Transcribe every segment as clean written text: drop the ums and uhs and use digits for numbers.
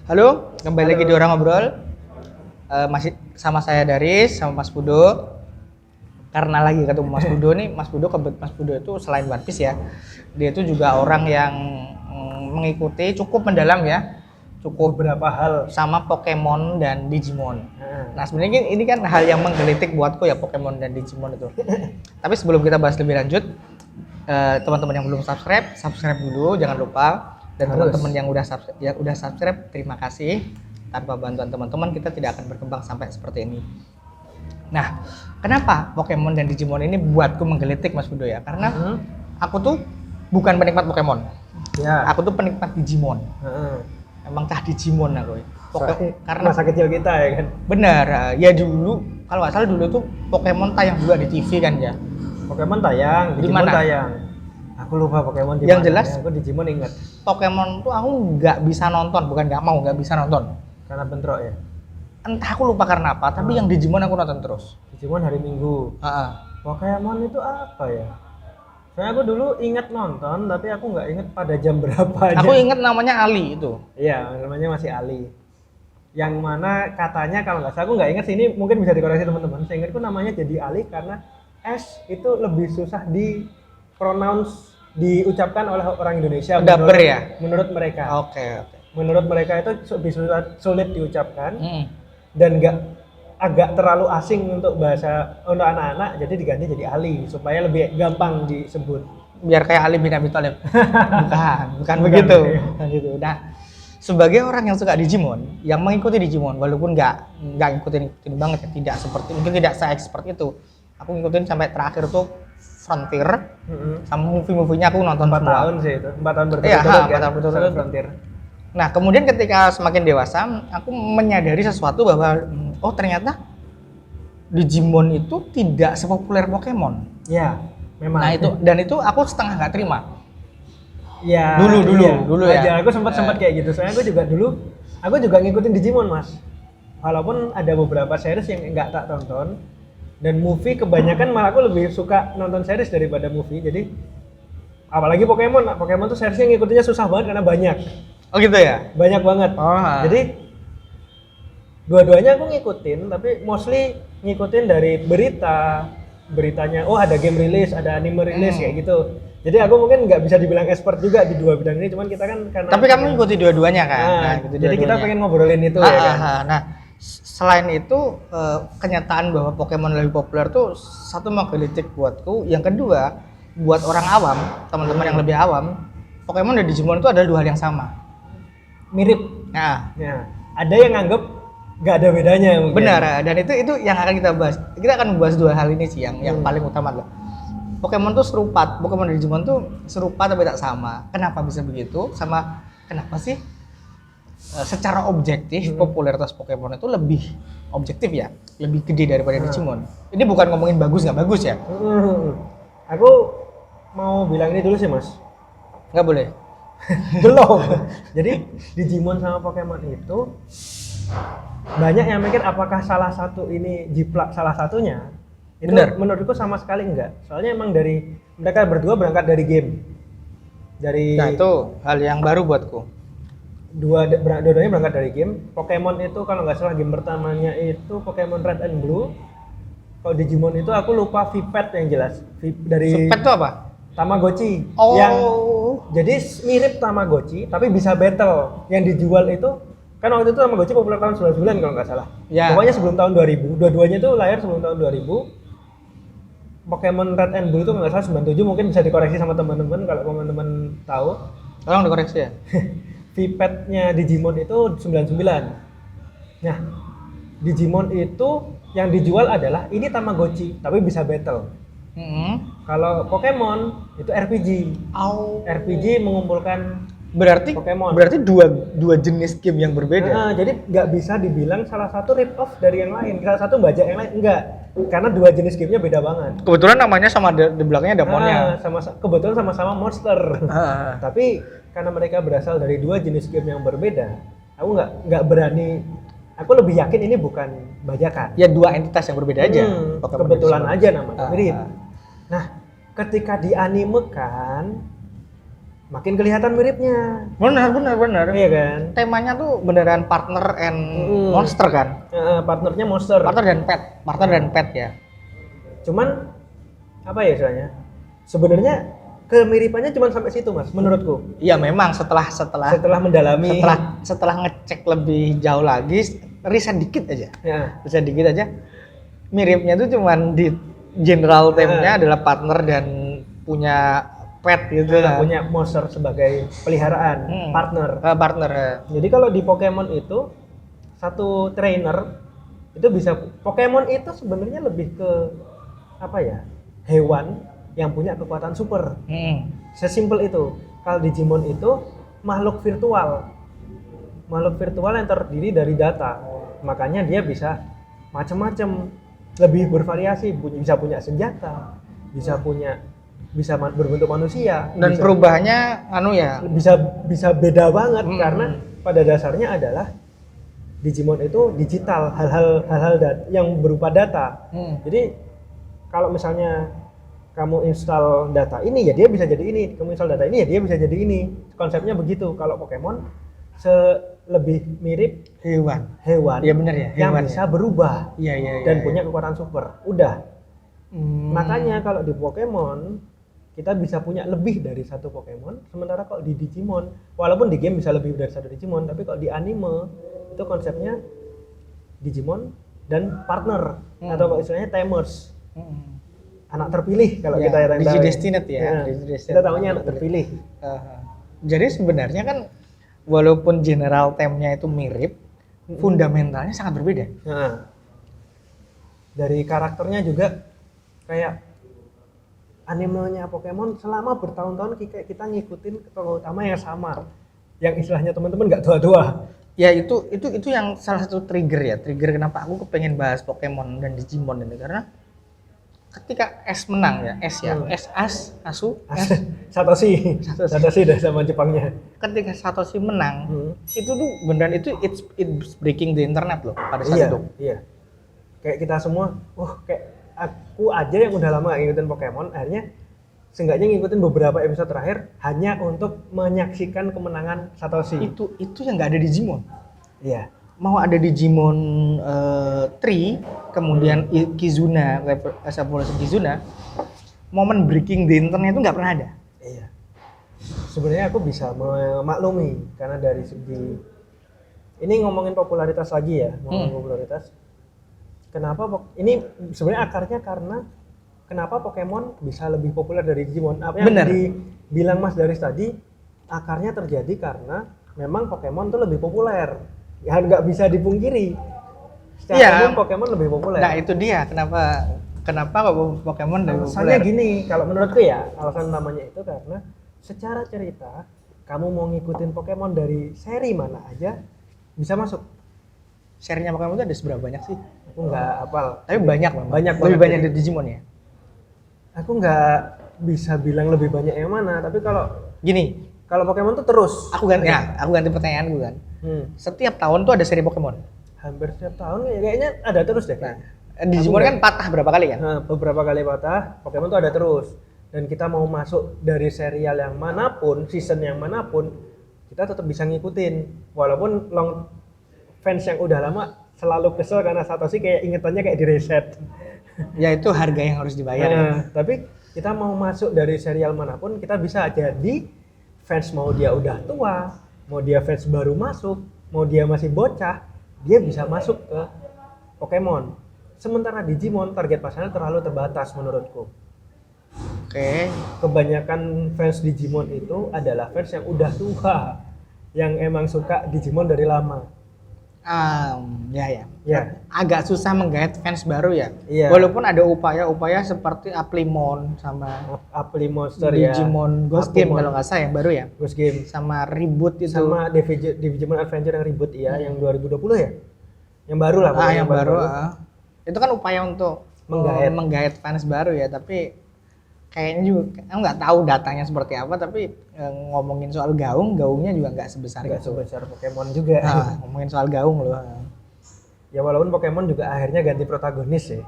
Halo, kembali lagi di Orang Ngobrol. Masih sama saya Daris, sama Mas Pudo. Karena lagi ketemu Mas Pudo nih, Mas Pudo itu selain One Piece ya, dia itu juga orang yang mengikuti cukup mendalam ya, cukup beberapa hal sama Pokemon dan Digimon. Nah sebenarnya ini kan hal yang menggelitik buatku ya, Pokemon dan Digimon itu. Tapi sebelum kita bahas lebih lanjut, teman-teman yang belum subscribe dulu, jangan lupa. Dan teman-teman yang udah subscribe, terima kasih. Tanpa bantuan teman-teman kita tidak akan berkembang sampai seperti ini. Nah, kenapa Pokemon dan Digimon ini buatku menggelitik Mas Budo ya? Karena aku tuh bukan penikmat Pokemon. Ya. Aku tuh penikmat Digimon. Emang tah Digimon aku. Karena masa kecil kita ya kan. Benar. Ya dulu, kalau nggak salah dulu tuh Pokemon tayang juga di TV kan ya. Pokemon tayang, Digimon tayang. Aku lupa Pokemon yang jelas aku Digimon ingat. Pokemon tuh aku nggak bisa nonton, nggak bisa nonton karena bentrok ya. Entah aku lupa karena apa, tapi yang Digimon aku nonton terus. Digimon hari Minggu. Pokemon itu apa ya? Soalnya aku dulu ingat nonton, tapi aku nggak ingat pada jam berapa aja. Aku ingat namanya Ali itu. Iya, namanya masih Ali. Yang mana katanya kalau nggak salah, aku nggak ingat sih, ini mungkin bisa dikoreksi teman-teman. Saya ingatku namanya jadi Ali karena S itu lebih susah di pronounce, diucapkan oleh orang Indonesia. Menurut mereka. Oke. Menurut mereka itu lebih sulit diucapkan dan agak terlalu asing untuk bahasa untuk anak-anak, jadi diganti jadi Ali supaya lebih gampang disebut. Biar kayak Ali bin Abi Thalib. bukan begitu. Nah, sebagai orang yang suka Digimon, yang mengikuti Digimon walaupun nggak ngikutin banget ya, tidak se-expert itu. Aku ngikutin sampai terakhir tuh Frontier, sama movie-movie-nya aku nonton 4 semua. tahun sih itu, 4 tahun berturut-turut. 4 tahun berturut-turut Frontier. Nah, kemudian ketika semakin dewasa, aku menyadari sesuatu bahwa oh ternyata Digimon itu tidak sepopuler Pokemon. Ya, memang. Nah itu aku setengah nggak terima. Ya. Dulu ya. Aku sempat kayak gitu. Soalnya aku juga ngikutin Digimon, Mas. Walaupun ada beberapa series yang nggak tak tonton. Dan movie kebanyakan malah aku lebih suka nonton series daripada movie. Jadi apalagi Pokemon tuh seriesnya ngikutinnya susah banget karena banyak. Oh gitu ya? Banyak banget. Jadi dua-duanya aku ngikutin, tapi mostly ngikutin dari beritanya. Oh ada game rilis, ada anime rilis kayak gitu. Jadi aku mungkin nggak bisa dibilang expert juga di dua bidang ini, cuman kita kan karena. Tapi kamu ngikuti dua-duanya kan? Jadi kita pengen ngobrolin itu ya kan. Nah, selain itu kenyataan bahwa Pokemon lebih populer tuh satu menggelitik buatku. Yang kedua, buat orang awam, teman-teman yang lebih awam, Pokemon dan Digimon itu adalah dua hal yang sama. Mirip. Nah, ada yang nganggep nggak ada bedanya mungkin. Benar, dan itu yang akan kita bahas. Kita akan membahas dua hal ini sih yang paling utama lah. Pokemon dan Digimon tuh serupa tapi tak sama. Kenapa bisa begitu? Sama kenapa sih secara objektif popularitas Pokemon itu lebih objektif ya, lebih gede daripada Digimon. Ini bukan ngomongin bagus nggak bagus ya. Aku mau bilang ini dulu sih Mas. Nggak boleh. Belum. Jadi Digimon sama Pokemon itu banyak yang mikir apakah salah satu ini jiplak salah satunya. Itu menurutku sama sekali enggak. Soalnya emang dari mereka berdua berangkat dari game. Nah itu hal yang baru buatku. Dua-duanya berangkat dari game. Pokemon itu kalau nggak salah game pertamanya itu Pokemon Red and Blue. Kalau Digimon itu aku lupa VPET yang jelas. VPET itu apa? Tamagotchi. Oh. Yang jadi mirip Tamagotchi tapi bisa battle. Yang dijual itu kan waktu itu Tamagotchi populer tahun 99 kalau nggak salah. Ya. Pokoknya sebelum tahun 2000. Dua-duanya itu lahir sebelum tahun 2000. Pokemon Red and Blue itu nggak salah 97, mungkin bisa dikoreksi sama teman-teman kalau teman-teman tahu. Tolong dikoreksi ya. VPET-nya Digimon itu 99. Nah, Digimon itu yang dijual adalah ini Tamagotchi tapi bisa battle. Kalau Pokemon itu RPG. RPG mengumpulkan Pokemon. Berarti dua jenis game yang berbeda. Jadi nggak bisa dibilang salah satu rip off dari yang lain, salah satu bajak yang lain, enggak. Karena dua jenis gamenya beda banget. Kebetulan namanya sama di belakangnya ada monnya. Kebetulan sama-sama monster. Tapi karena mereka berasal dari dua jenis game yang berbeda, aku nggak berani. Aku lebih yakin ini bukan bajakan. Ya dua entitas yang berbeda aja. Kebetulan aja namanya mirip. Nah, ketika dianimekan makin kelihatan miripnya. Benar. Iya kan? Temanya tuh beneran partner and monster kan? Partnernya monster. Partner dan pet ya. Cuman apa ya istilahnya? Sebenarnya kemiripannya cuma sampai situ mas, menurutku. Iya memang setelah mendalami, setelah ngecek lebih jauh lagi, riset dikit aja, miripnya tuh cuman di general theme-nya adalah partner dan punya pet gitu lah. Punya monster sebagai peliharaan, partner. Jadi kalau di Pokemon itu satu trainer itu bisa, Pokemon itu sebenarnya lebih ke apa ya, hewan yang punya kekuatan super. Sesimpel itu. Kalau Digimon itu makhluk virtual yang terdiri dari data, makanya dia bisa macam-macam, lebih bervariasi, bisa punya senjata, bisa berbentuk manusia, dan perubahannya bisa beda banget karena pada dasarnya adalah Digimon itu digital, hal-hal yang berupa data. Jadi kalau misalnya kamu install data ini ya dia bisa jadi ini, kamu install data ini ya dia bisa jadi ini. Konsepnya begitu. Kalau Pokemon lebih mirip hewan. Iya benar ya, yang bisa berubah. Dan punya kekuatan super. Udah. Makanya kalau di Pokemon kita bisa punya lebih dari satu Pokemon, sementara kalau di Digimon, walaupun di game bisa lebih dari satu Digimon, tapi kalau di anime itu konsepnya Digimon dan partner atau istilahnya tamers. Anak terpilih kalau kita tahu. Digidestined ya. Kita tahunya anak terpilih. Jadi sebenarnya kan walaupun general theme-nya itu mirip, fundamentalnya sangat berbeda. Dari karakternya juga kayak animenya Pokemon selama bertahun-tahun kita ngikutin tokoh utama yang sama. Yang istilahnya teman-teman nggak tua-tua. Ya itu yang salah satu trigger kenapa aku kepengen bahas Pokemon dan Digimon ini, karena ketika S menang ya, Satoshi dari zaman Jepangnya. Ketika Satoshi menang, itu tuh beneran it's breaking the internet loh pada saat itu. Iya. Kayak kita semua, kayak aku aja yang udah lama ngikutin Pokemon, akhirnya seenggaknya ngikutin beberapa episode terakhir hanya untuk menyaksikan kemenangan Satoshi. Itu yang nggak ada di Digimon. Iya. Mau ada Digimon 3, kemudian Kizuna, evolusi Kizuna, momen breaking the internet itu nggak pernah ada. Iya. Sebenarnya aku bisa memaklumi karena dari segi ini ngomongin popularitas lagi ya, popularitas. Kenapa ini sebenarnya akarnya karena kenapa Pokemon bisa lebih populer dari Digimon? Apa yang dibilang Mas Daris tadi, akarnya terjadi karena memang Pokemon tuh lebih populer. Ya nggak bisa dipungkiri. Secara umum Pokemon lebih populer. Nah itu dia kenapa kok Pokemon lebih populer. Soalnya gini, kalau menurutku ya alasan utamanya itu karena secara cerita kamu mau ngikutin Pokemon dari seri mana aja bisa masuk. Serinya Pokemon itu ada seberapa banyak sih? Aku nggak hafal. Tapi banyak lebih banyak dari Digimon ya. Aku nggak bisa bilang lebih banyak yang mana, tapi kalau Pokemon tuh terus. Aku ganti pertanyaan gue kan. Setiap tahun tuh ada seri Pokemon. Hampir setiap tahun kayaknya ada terus deh. Nah, Digimon kan patah berapa kali kan? Beberapa kali patah, Pokemon tuh ada terus. Dan kita mau masuk dari serial yang manapun, season yang manapun, kita tetap bisa ngikutin. Walaupun fans yang udah lama selalu kesel karena Satoshi kayak ingetannya kayak direset. Ya itu harga yang harus dibayar. Tapi kita mau masuk dari serial manapun, kita bisa jadi fans mau dia udah tua, mau dia fans baru masuk, mau dia masih bocah, dia bisa masuk ke Pokemon. Sementara Digimon target pasarnya terlalu terbatas menurutku. Kebanyakan fans Digimon itu adalah fans yang udah tua, yang emang suka Digimon dari lama. Agak susah menggait fans baru ya. Walaupun ada upaya-upaya seperti Applimon sama Monster Digimon Ghost Game kalau nggak salah yang baru ya. Ghost Game sama Reboot itu. Sama Digimon Adventure yang Reboot yang 2020 ya. Yang baru lah. Yang baru. Itu kan upaya untuk menggait fans baru ya, tapi kayaknya juga aku nggak tahu datanya seperti apa, tapi ngomongin soal gaungnya juga nggak sebesar Pokemon juga. Ngomongin soal gaung loh. Ya walaupun Pokemon juga akhirnya ganti protagonis ya.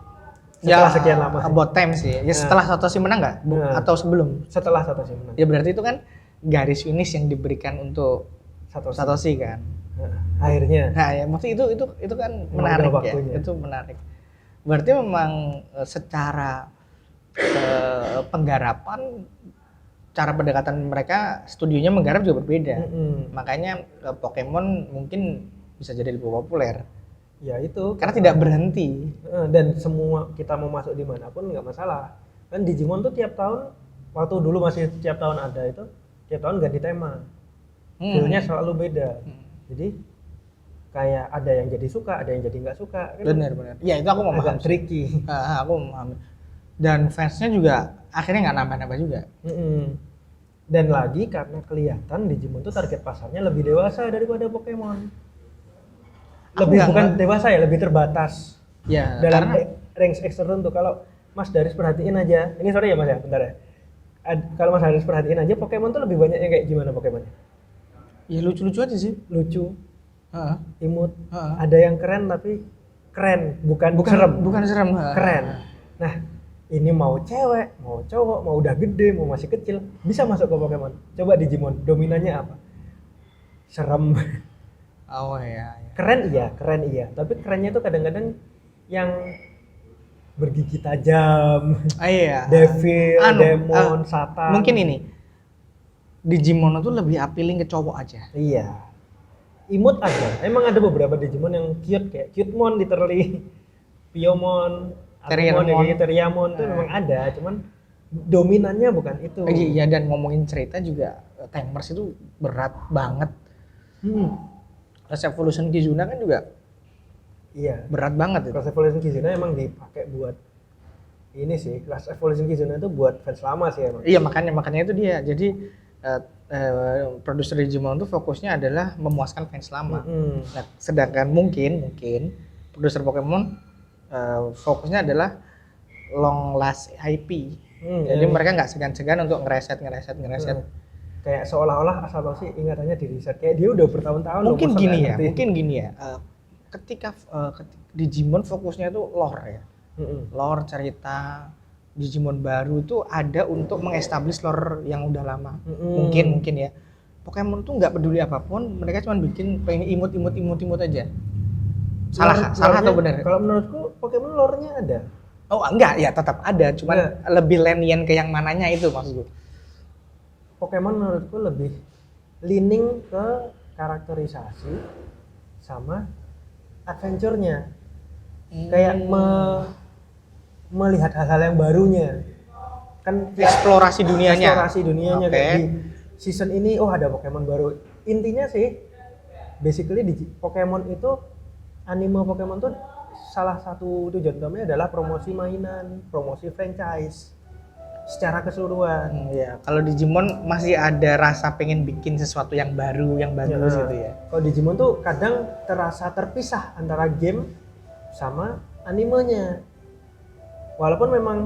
Setelah sekian lama. About time sih. Ya setelah Satoshi menang nggak? Atau sebelum? Setelah Satoshi menang. Ya berarti itu kan garis finish yang diberikan untuk Satoshi kan. Akhirnya. Nah ya maksudnya itu kan menarik ya. Itu menarik. Berarti memang secara penggarapan, cara pendekatan mereka, studionya menggarap juga berbeda. Makanya Pokemon mungkin bisa jadi lebih populer. Ya itu. Karena tidak berhenti. Dan semua kita mau masuk di manapun nggak masalah. Kan Digimon tuh tiap tahun, waktu dulu masih tiap tahun ada itu, tiap tahun ganti tema. Feel-nya selalu beda. Jadi kayak ada yang jadi suka, ada yang jadi nggak suka. Kan benar. Ya itu aku memahami. Agak tricky. Aku memahami. Dan fansnya juga akhirnya nggak nambah-nambah juga. Dan lagi karena kelihatan Digimon tuh target pasarnya lebih dewasa daripada Pokemon. Bukan dewasa ya, lebih terbatas. Ya, dalam range X tertentu. Kalau Mas Daris perhatiin aja, ini sorry ya Mas ya, bentar ya. Kalau Mas Daris perhatiin aja, Pokemon tuh lebih banyak yang kayak gimana Pokemonnya? Ya lucu-lucu aja sih. Lucu. Imut. Ada yang keren tapi keren, bukan serem. Bukan serem. Keren. Nah, ini mau cewek, mau cowok, mau udah gede, mau masih kecil, bisa masuk ke Pokemon. Coba Digimon, dominannya apa? Serem. Oh iya. Keren iya. Tapi kerennya tuh kadang-kadang yang bergigi tajam. Iya. Devil, demon, satan. Mungkin ini. Digimon itu lebih appealing ke cowok aja. Iya. Imut ada. Emang ada beberapa Digimon yang cute kayak Cutemon literally. Piomon, Teriamon itu memang ada, cuman dominannya bukan itu. Iya, dan ngomongin cerita juga Tamers itu berat banget. Class Evolution Kizuna kan juga berat banget itu. Class Evolution Kizuna emang dipakai buat ini sih. Class Evolution Kizuna itu buat fans lama sih emang. Iya, makanya itu dia. Jadi produser Digimon itu fokusnya adalah memuaskan fans lama. Nah, sedangkan mungkin produser Pokemon fokusnya adalah long last IP. Jadi mereka nggak segan-segan untuk ngereset. Kayak seolah-olah Satoshi ingatannya di reset, kayak dia udah bertahun-tahun. Mungkin gini ya. Ketika Digimon fokusnya itu lore ya. Lore cerita Digimon baru itu ada untuk mengestablish lore yang udah lama. Mungkin ya. Pokemon tuh nggak peduli apapun, mereka cuma bikin pengen imut aja. Salah atau benar? Kalau menurutku Pokemon lore-nya ada. Oh enggak, ya tetap ada, cuman lebih lenian ke yang mananya itu maksudku. Pokemon menurutku lebih leaning ke karakterisasi sama adventure-nya. Kayak melihat hal-hal yang barunya. Kan eksplorasi dunianya. Okay. Kayak di season ini ada Pokemon baru. Intinya sih basically di Pokemon itu, anime Pokemon tuh salah satu tujuan utamanya adalah promosi mainan, promosi franchise secara keseluruhan. Ya, kalau Digimon masih ada rasa pengen bikin sesuatu yang baru, yang bagus gitu ya. Kalau Digimon tuh kadang terasa terpisah antara game sama animenya. Walaupun memang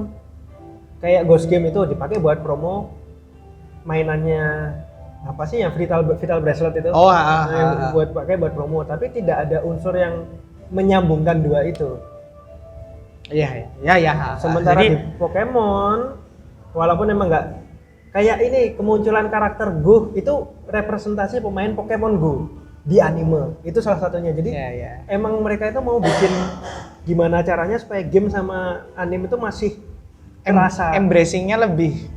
kayak Ghost Game itu dipakai buat promo mainannya apa sih yang Vital Bracelet itu. Yang buat promo, tapi tidak ada unsur yang menyambungkan dua itu. Iya. Sementara di Pokemon, walaupun emang nggak kayak ini, kemunculan karakter Go itu representasi pemain Pokemon Go di anime, itu salah satunya. Jadi emang mereka itu mau bikin gimana caranya supaya game sama anime itu masih terasa. Embracing-nya lebih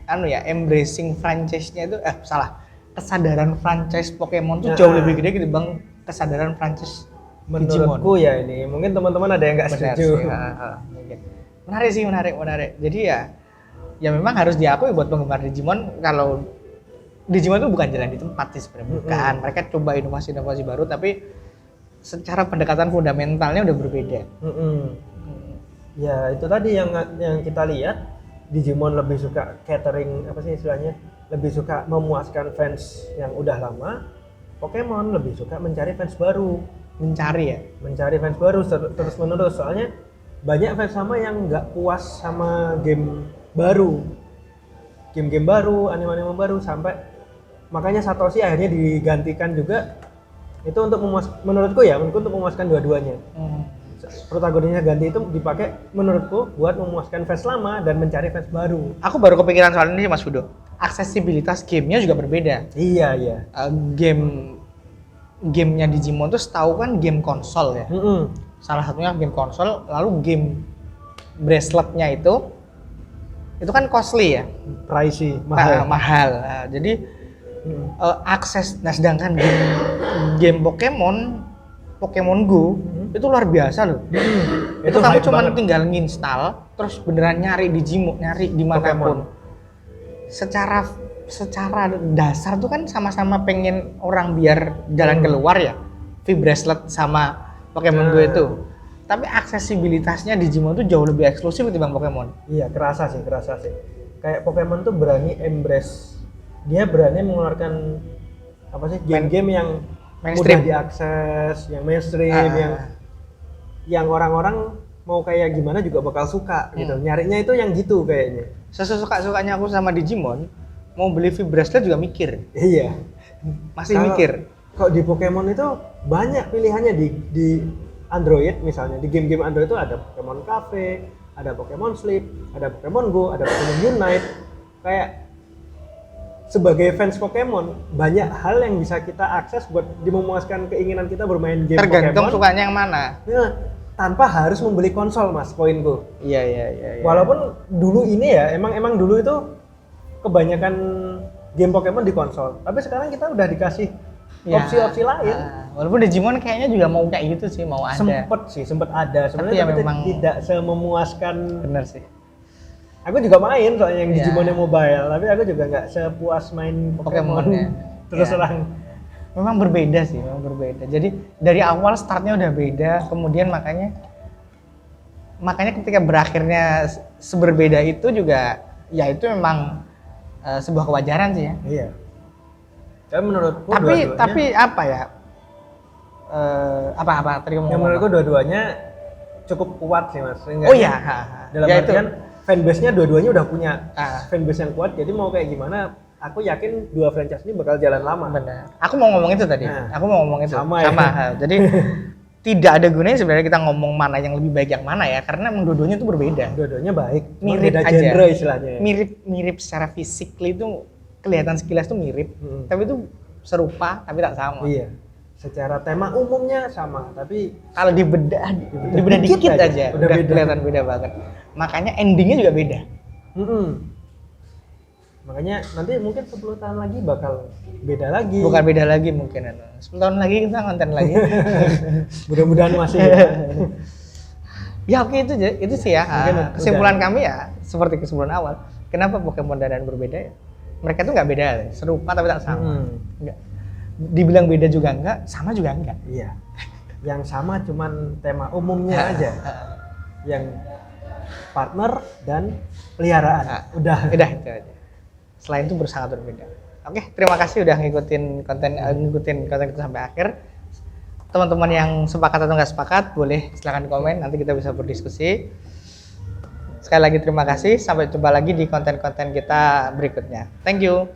embracing franchise-nya itu kesadaran franchise Pokemon tuh jauh lebih gede ketimbang kesadaran franchise menurutku Digimon. Ya ini mungkin teman-teman ada yang nggak setuju. Menarik. Jadi ya memang harus diakui buat penggemar Digimon, kalau Digimon itu bukan jalan di tempat sih sebenarnya. Bukan. Mereka coba inovasi baru, tapi secara pendekatan fundamentalnya udah berbeda. Ya itu tadi yang kita lihat, Digimon lebih suka catering, apa sih istilahnya, lebih suka memuaskan fans yang udah lama. Pokemon lebih suka mencari fans baru. Mencari fans baru terus menerus, soalnya banyak fans sama yang nggak puas sama game baru, game baru, anime baru, sampai makanya Satoshi akhirnya digantikan juga itu untuk menurutku untuk memuaskan dua-duanya. Protagonisnya ganti itu dipakai menurutku buat memuaskan fans lama dan mencari fans baru. Aku baru kepikiran soal ini Mas Fudo. aksesibilitas gamenya juga berbeda. Iya. Gamenya Digimon tuh setahu kan game konsol ya. Salah satunya game konsol, lalu game braceletnya itu kan costly ya, pricey, mahal. Nah, jadi akses. Nah sedangkan game Pokemon Go itu luar biasa loh. Itu kamu cuma tinggal nginstal, terus beneran nyari Digimon, nyari dimanapun. Secara dasar tuh kan sama-sama pengen orang biar jalan keluar ya, V-Bracelet sama Pokemon Go itu. Tapi aksesibilitasnya Digimon tuh jauh lebih eksklusif ketimbang Pokemon. Iya, kerasa sih. Kayak Pokemon tuh berani embrace, dia berani mengeluarkan apa sih game-game yang mudah diakses, yang mainstream, yang orang-orang mau kayak gimana juga bakal suka gitu. Nyarinya itu yang gitu kayaknya. Sesuka-sukanya aku sama Digimon, mau beli V-Bracelet juga mikir. Iya. Masih mikir. Kok di Pokemon itu banyak pilihannya di Android misalnya. Di game-game Android itu ada Pokemon Cafe, ada Pokemon Sleep, ada Pokemon Go, ada Pokemon Unite. Kayak sebagai fans Pokemon, banyak hal yang bisa kita akses buat memuaskan keinginan kita bermain game Tergantung Pokemon. sukanya yang mana. Ya, tanpa harus membeli konsol, Mas, poinku. Iya. Walaupun dulu ini ya, emang dulu itu kebanyakan game Pokemon di konsol. Tapi sekarang kita udah dikasih opsi-opsi lain. Walaupun Digimon kayaknya juga mau kayak gitu sih, mau ada. Sempet ada. Sebenarnya tapi memang tidak sememuaskan. Bener sih. Aku juga main soalnya yang Digimon yang mobile, tapi aku juga nggak sepuas main Pokemon ya. Terus terang. Memang berbeda sih, memang berbeda. Jadi dari awal startnya udah beda, kemudian makanya ketika berakhirnya seberbeda itu juga, ya itu memang sebuah kewajaran sih ya. Iya. Tapi menurutku tapi apa ya? Apa tadi ngomong? Yang menurutku dua-duanya cukup kuat sih, Mas. Oh iya. Dalam artian fanbase-nya dua-duanya udah punya fanbase yang kuat, jadi mau kayak gimana, aku yakin dua franchise ini bakal jalan lama. Benar. Aku mau ngomong itu tadi. Sama. Ya? Jadi tidak ada gunanya sebenarnya kita ngomong mana yang lebih baik yang mana ya, karena emang dua-duanya itu berbeda. Dua-duanya baik, mirip beda aja. Genre istilahnya. Ya. Mirip secara fisik itu kelihatan sekilas tuh mirip, tapi itu serupa tapi tak sama. Iya. Secara tema umumnya sama, tapi kalau dibedah dikit aja udah kelihatan beda banget. Makanya endingnya juga beda. Makanya nanti mungkin 10 tahun lagi bakal beda lagi. Bukan beda lagi mungkin. 10 tahun lagi kita konten lagi. Mudah-mudahan masih ya. Ya oke, itu sih ya. Kesimpulan kami ya seperti kesimpulan awal. Kenapa Pokemon dan berbeda ya? Mereka tuh nggak beda, serupa tapi tak sama. Enggak. Dibilang beda juga enggak, sama juga enggak. Iya. Yang sama cuman tema umumnya aja. Yang partner dan peliharaan. Udah itu aja. Selain itu sangat berbeda. Oke, terima kasih udah ngikutin konten kita sampai akhir. Teman-teman yang sepakat atau nggak sepakat boleh silakan komen, nanti kita bisa berdiskusi. Sekali lagi terima kasih, sampai jumpa lagi di konten-konten kita berikutnya. Thank you.